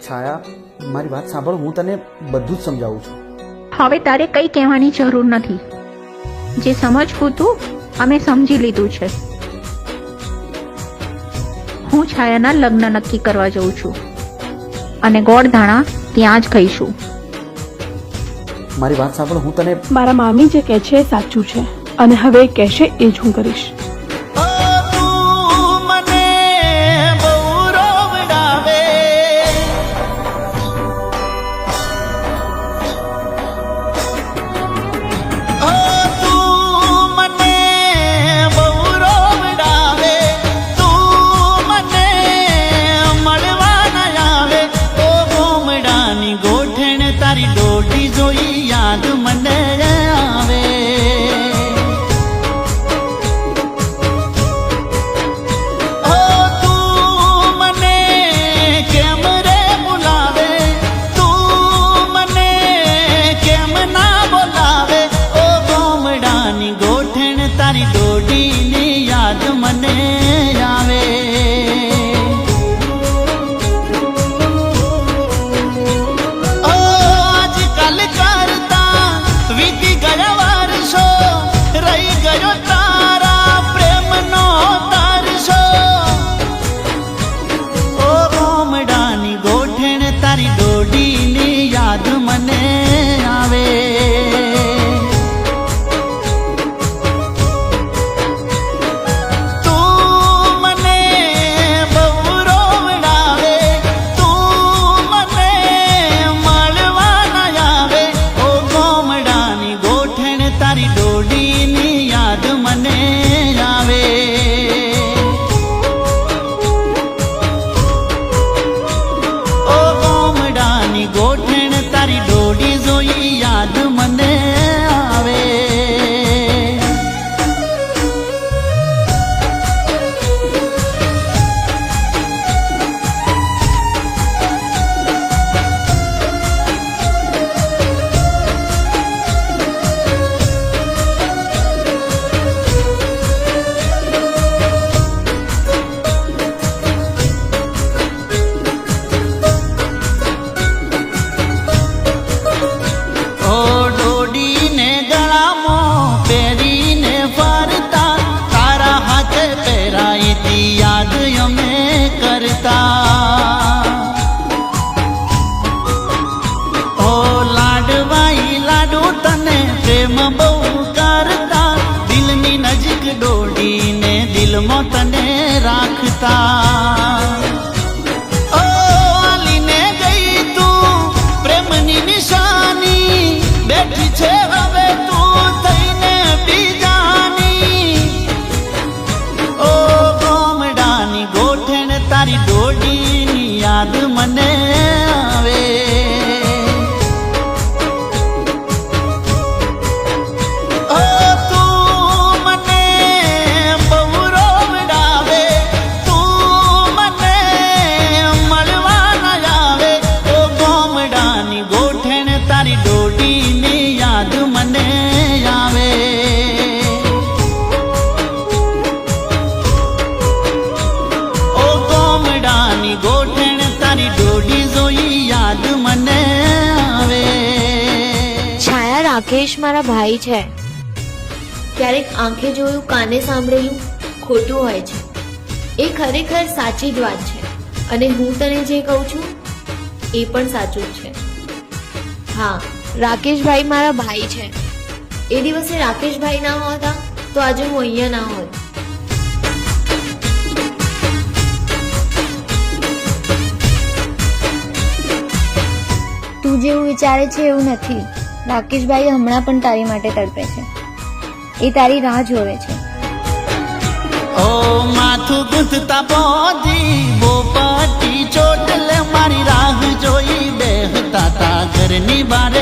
છાયા, મારી વાત સાંભળ, હું તને બધું જ સમજાવું છું. હવે તારે કંઈ કહેવાની જરૂર નથી. જે સમજવું તું અમે સમજી લીધું છે. હું છાયાના લગ્ન નક્કી કરવા જઉં છું અને ગોળધાણા ત્યાં જ ખાઈશું. મારી વાત સાંભળ, હું તને મારા મામી જે કહે છે એ સાચું છે અને હવે એ કહેશે એ જ હું કરીશ. તને રાખતા લીને ગઈ તું પ્રેમની નિશાની બેઠી છે હવે તું થઈને બીજાની. ઓ ગોમડાની ગોઠણ તારી ડોડીની યાદ મને આવે. રાકેશ મારા ભાઈ છે. ક્યારેક આંખે જોયું કાને સાંભળેલું ખોટું હોય છે. એ ખરેખર સાચી જ વાત છે અને હું તને જે કહું છું એ પણ સાચું જ છે. હા, રાકેશભાઈ મારા ભાઈ છે. એ દિવસે રાકેશભાઈ ના હોતા તો આજે હું અહીંયા ના હોત. તું જેવું વિચારે છે એવું નથી. રાકેશભાઈ હમણાં પણ તારી માટે તડપે છે. એ તારી રાહ જોવે છે. ઓ માથું ગુંથતા પોધી બોપાટી ચોટ ઘરની બારે